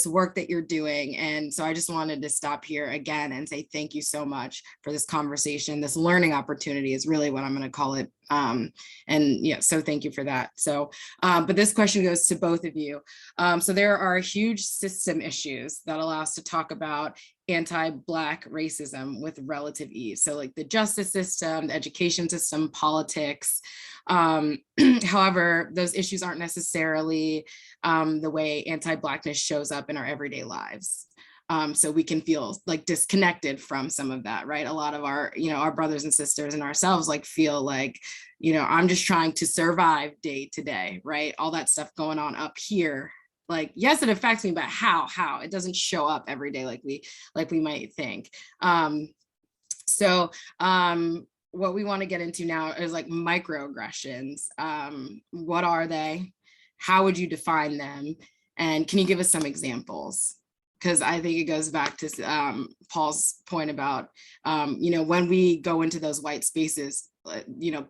work that you're doing. And so I just wanted to stop here again and say thank you so much for this conversation. This learning opportunity is really what I'm going to call it. And yeah, so thank you for that. So, but this question goes to both of you. So there are huge system issues that allow us to talk about anti-Black racism with relative ease. So like the justice system, the education system, politics. However, those issues aren't necessarily the way anti-Blackness shows up in our everyday lives. So we can feel like disconnected from some of that, right? A lot of our, our brothers and sisters and ourselves like feel like, I'm just trying to survive day to day, right? All that stuff going on up here. Like, yes, it affects me, but how? It doesn't show up every day like we might think. What we want to get into now is like microaggressions. What are they? How would you define them? And can you give us some examples? Because I think it goes back to Paul's point about, when we go into those white spaces,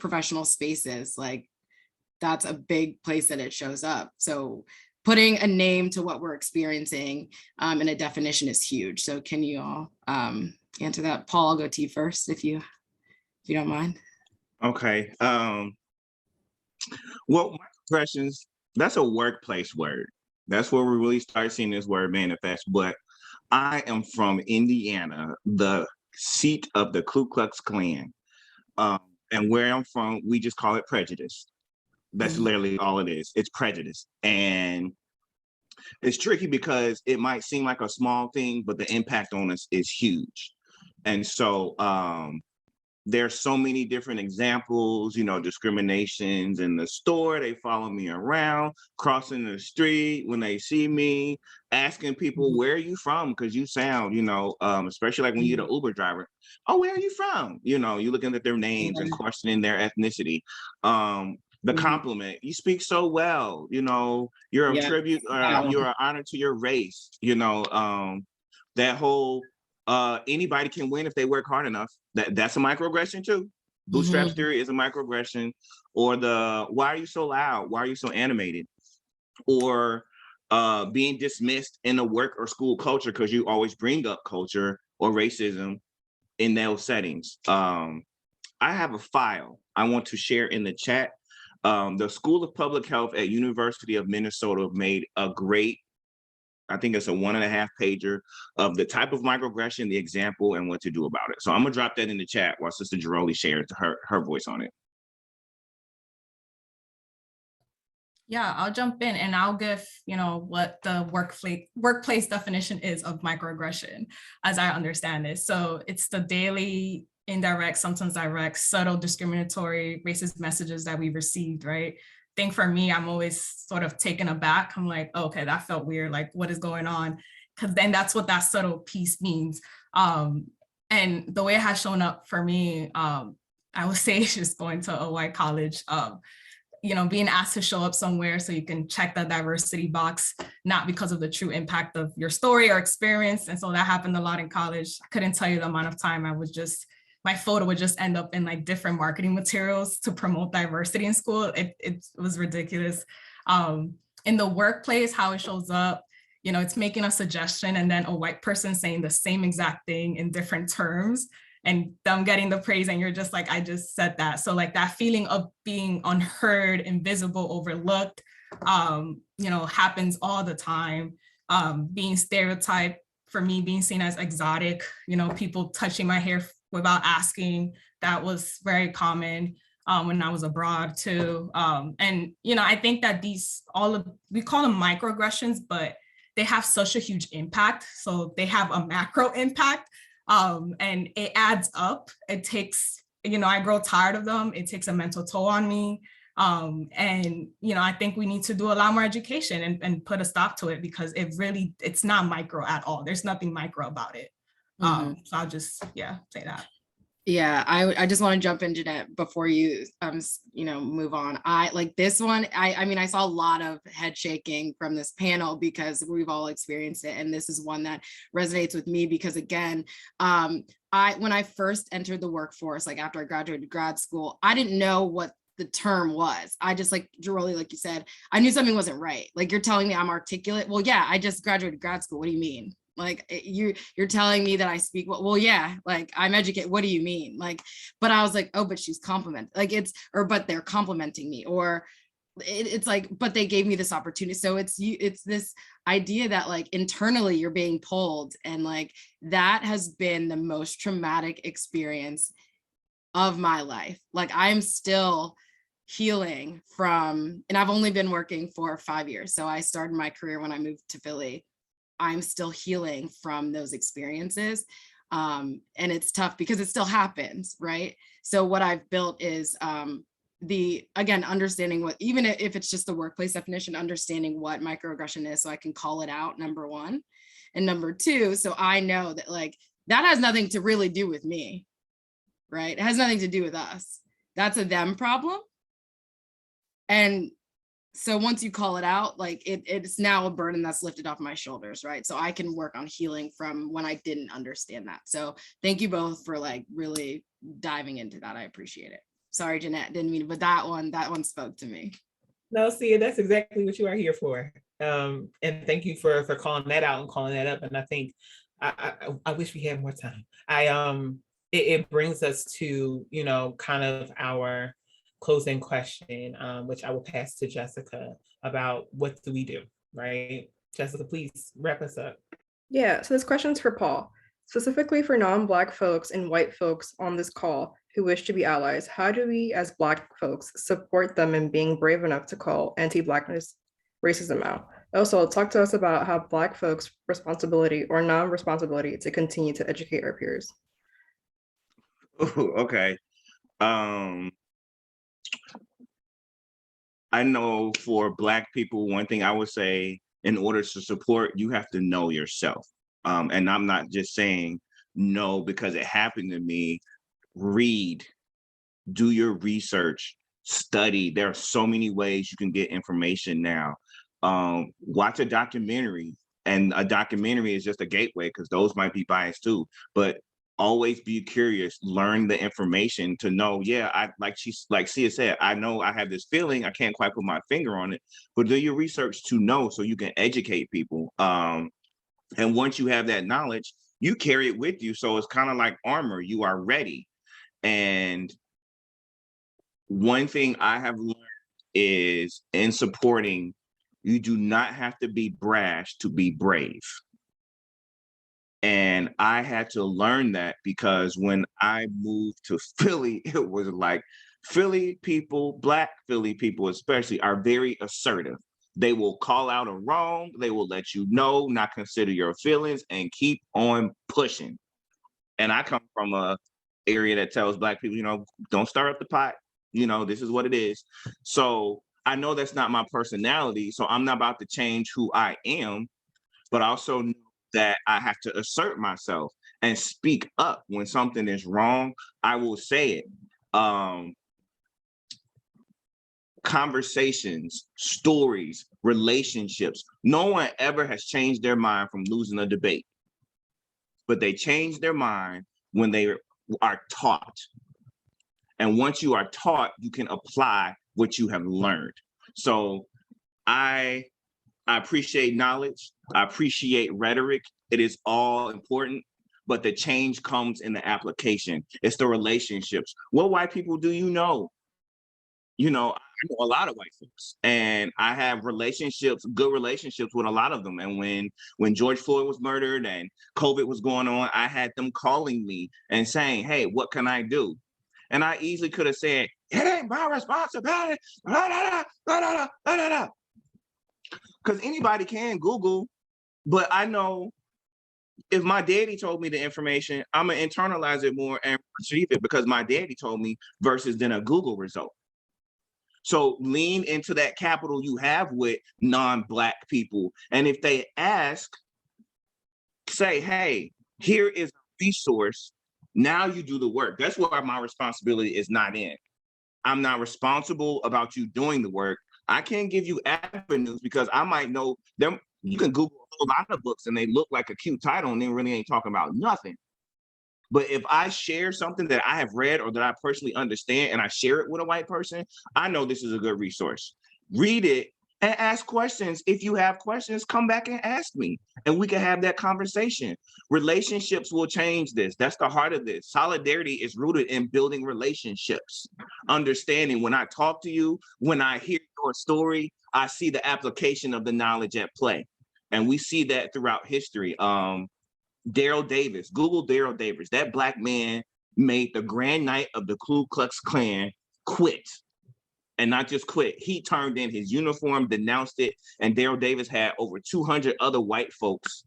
professional spaces, like that's a big place that it shows up. So putting a name to what we're experiencing and a definition is huge. So can you all answer that? Paul, I'll go to you first if you don't mind. Okay. Well, microaggressions, that's a workplace word. That's where we really start seeing this word manifest. But I am from Indiana, the seat of the Ku Klux Klan. And where I'm from, we just call it prejudice. That's literally all it is. It's prejudice. And it's tricky because it might seem like a small thing, but the impact on us is huge. And so there's so many different examples, discriminations in the store. They follow me around, crossing the street when they see me, asking people, where are you from? Because you sound, especially like when you're the Uber driver. Oh, where are you from? You're looking at their names and questioning their ethnicity. The compliment, you speak so well, you're a tribute, you're an honor to your race, that whole, anybody can win if they work hard enough. That's a microaggression too. Bootstrap theory is a microaggression. Or the, why are you so loud? Why are you so animated? Or being dismissed in the work or school culture because you always bring up culture or racism in those settings. I have a file I want to share in the chat. The School of Public Health at University of Minnesota made a great, I think it's a 1.5 pager of the type of microaggression, the example, and what to do about it. So I'm gonna drop that in the chat while Sister Jeroli shares her voice on it. Yeah, I'll jump in and I'll give, what the workplace definition is of microaggression, as I understand it. So it's the daily indirect, sometimes direct, subtle discriminatory racist messages that we received, right? I think for me, I'm always sort of taken aback. I'm like, oh, okay, that felt weird. Like, what is going on? Because then that's what that subtle piece means. And the way it has shown up for me, I would say it's just going to a white college, being asked to show up somewhere so you can check that diversity box, not because of the true impact of your story or experience. And so that happened a lot in college. I couldn't tell you the amount of time my photo would just end up in like different marketing materials to promote diversity in school. It was ridiculous. In the workplace, how it shows up, it's making a suggestion and then a white person saying the same exact thing in different terms and them getting the praise, and you're just like, I just said that. So like that feeling of being unheard, invisible, overlooked, happens all the time. Being stereotyped, for me, being seen as exotic, people touching my hair without asking, that was very common when I was abroad too. And I think that we call them microaggressions, but they have such a huge impact. So they have a macro impact. And it adds up. It takes, I grow tired of them. It takes a mental toll on me. And I think we need to do a lot more education and put a stop to it, because it's not micro at all. There's nothing micro about it. So I'll just, say that. Yeah, I just want to jump in, Jeanette, before you move on. I like this one. I mean, I saw a lot of head shaking from this panel because we've all experienced it, and this is one that resonates with me because, again, when I first entered the workforce, like after I graduated grad school, I didn't know what the term was. I just, like Jeroli, like you said, I knew something wasn't right. Like, you're telling me I'm articulate. Well, yeah, I just graduated grad school. What do you mean? Like, you're telling me that I speak well, yeah, like I'm educated. What do you mean? Like, but I was like, oh, but she's complimenting, like but they're complimenting me, or it's like, but they gave me this opportunity. So it's this idea that like internally you're being pulled, and like that has been the most traumatic experience of my life. Like, I'm still healing from, and I've only been working for 5 years. So I started my career when I moved to Philly. I'm still healing from those experiences. And it's tough because it still happens, right? So what I've built is again, understanding what, even if it's just the workplace definition, understanding what microaggression is so I can call it out, number one. And number two, so I know that like, that has nothing to really do with me, right? It has nothing to do with us. That's a them problem. And so once you call it out, like it's now a burden that's lifted off my shoulders, right? So I can work on healing from when I didn't understand that. So thank you both for like really diving into that. I appreciate it. Sorry, Jeanette, didn't mean, but that one spoke to me. No, see, that's exactly what you are here for. And thank you for calling that out and calling that up. And I think I wish we had more time. It brings us to, kind of our closing question, which I will pass to Jessica, about what do we do, right? Jessica, please wrap us up. Yeah, so this question's for Paul. Specifically for non-Black folks and white folks on this call who wish to be allies, how do we as Black folks support them in being brave enough to call anti-Blackness racism out? Also, talk to us about how Black folks' responsibility or non-responsibility to continue to educate our peers. Ooh, okay. I know for Black people, one thing I would say, in order to support, you have to know yourself. And I'm not just saying no because it happened to me. Read, do your research, study. There are so many ways you can get information now. Watch a documentary, and a documentary is just a gateway because those might be biased too. But always be curious, learn the information to know, yeah, like Sia said, I know I have this feeling, I can't quite put my finger on it, but do your research to know so you can educate people. And once you have that knowledge, you carry it with you. So it's kind of like armor, you are ready. And one thing I have learned is in supporting, you do not have to be brash to be brave. And I had to learn that because when I moved to Philly, it was like Philly people, Black Philly people especially, are very assertive. They will call out a wrong, they will let you know, not consider your feelings, and keep on pushing. And I come from a area that tells Black people, don't stir up the pot. This is what it is. So I know that's not my personality. So I'm not about to change who I am, but I also know that I have to assert myself and speak up when something is wrong. I will say it. Conversations, stories, relationships. No one ever has changed their mind from losing a debate, but they change their mind when they are taught. And once you are taught, you can apply what you have learned. So I appreciate knowledge. I appreciate rhetoric. It is all important, but the change comes in the application. It's the relationships. What white people do you know? I know a lot of white folks, and I have good relationships with a lot of them. And when George Floyd was murdered and COVID was going on, I had them calling me and saying, hey, what can I do? And I easily could have said, it ain't my responsibility, because anybody can Google, but I know if my daddy told me the information, I'm gonna internalize it more and retrieve it because my daddy told me versus than a Google result. So lean into that capital you have with non-Black people. And if they ask, say, hey, here is a resource. Now you do the work. That's where my responsibility is not in. I'm not responsible about you doing the work. I can't give you avenues because I might know them. You can Google a whole lot of books and they look like a cute title and they really ain't talking about nothing. But if I share something that I have read or that I personally understand and I share it with a white person, I know this is a good resource. Read it and ask questions. If you have questions, come back and ask me and we can have that conversation. Relationships will change this. That's the heart of this. Solidarity is rooted in building relationships. Understanding when I talk to you, when I hear your story, I see the application of the knowledge at play. And we see that throughout history. Daryl Davis, Google Daryl Davis. That Black man made the Grand Knight of the Ku Klux Klan quit. And not just quit, he turned in his uniform, denounced it, and Daryl Davis had over 200 other white folks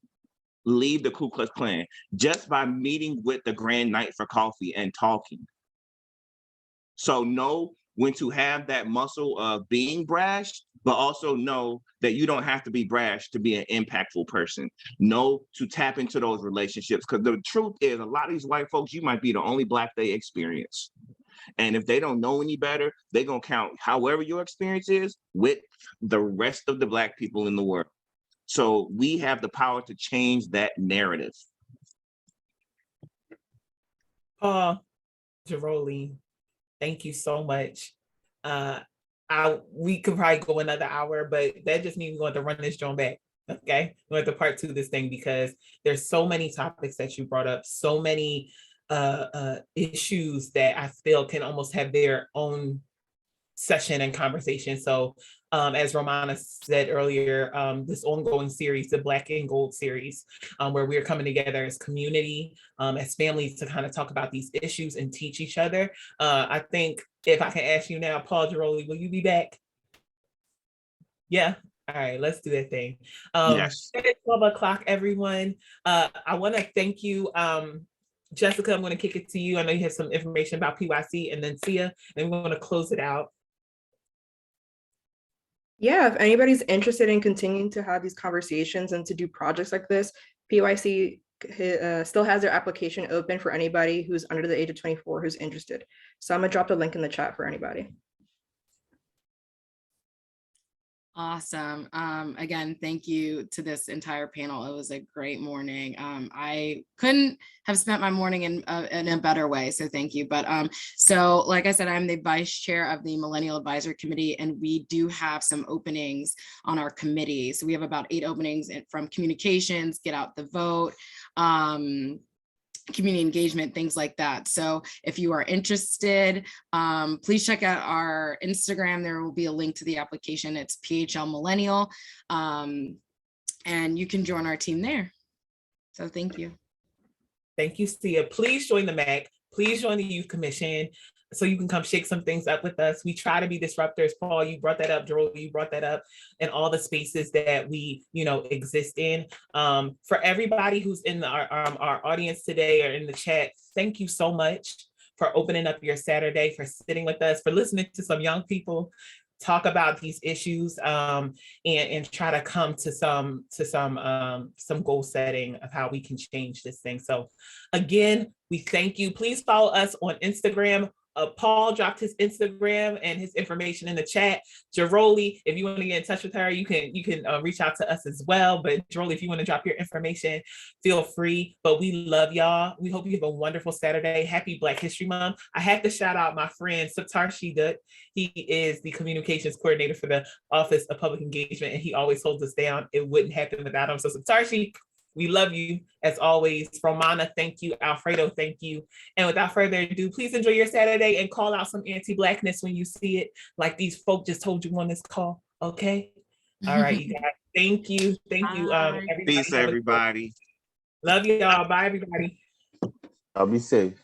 leave the Ku Klux Klan just by meeting with the Grand Knight for coffee and talking. So know when to have that muscle of being brash, but also know that you don't have to be brash to be an impactful person. Know to tap into those relationships, because the truth is a lot of these white folks, you might be the only Black they experience. And if they don't know any better, they're going to count however your experience is with the rest of the Black people in the world. So we have the power to change that narrative. Jeroli, thank you so much. We could probably go another hour, but that just means we're going to run this joint back. Okay, we're going to part 2 this thing because there's so many topics that you brought up, so many issues that I feel can almost have their own session and conversation. So as Romana said earlier, this ongoing series, the Black and Gold series, where we're coming together as community, as families to kind of talk about these issues and teach each other. I think if I can ask you now, Paul Giroli, will you be back? Yeah. All right, let's do that thing. Yes. At 12 o'clock, everyone. I want to thank you. Jessica, I'm going to kick it to you. I know you have some information about PYC, and then Sia, and we're going to close it out. Yeah, if anybody's interested in continuing to have these conversations and to do projects like this, PYC still has their application open for anybody who's under the age of 24 who's interested. So I'm gonna drop the link in the chat for anybody. Awesome. Again, thank you to this entire panel. It was a great morning. I couldn't have spent my morning in a better way, so thank you. But so like I said, I'm the vice chair of the Millennial Advisory Committee, and we do have some openings on our committee. So we have about 8 openings from communications, get out the vote, community engagement, things like that. So if you are interested, please check out our Instagram. There will be a link to the application. It's PHL Millennial, and you can join our team there. So thank you. Thank you, Sia. Please join the MAC. Please join the Youth Commission. so you can come shake some things up with us. We try to be disruptors. Paul, you brought that up. Joel, you brought that up, in all the spaces that we, exist in. For everybody who's in our audience today or in the chat, thank you so much for opening up your Saturday, for sitting with us, for listening to some young people talk about these issues, and try to come to some goal setting of how we can change this thing. So again, we thank you. Please follow us on Instagram. Paul dropped his Instagram and his information in the chat. Jaroli, if you want to get in touch with her, you can reach out to us as well. But Jaroli, if you want to drop your information, feel free. But we love y'all. We hope you have a wonderful Saturday. Happy Black History Month. I have to shout out my friend Satar Shidut. He is the communications coordinator for the Office of Public Engagement, and he always holds us down. It wouldn't happen without him. So Satar, we love you as always. Romana, thank you. Alfredo, thank you. And without further ado, please enjoy your Saturday and call out some anti-Blackness when you see it, like these folk just told you on this call. Okay. All right, you guys. Thank you. Thank you. Peace, everybody. Love y'all. Bye, everybody. I'll be safe.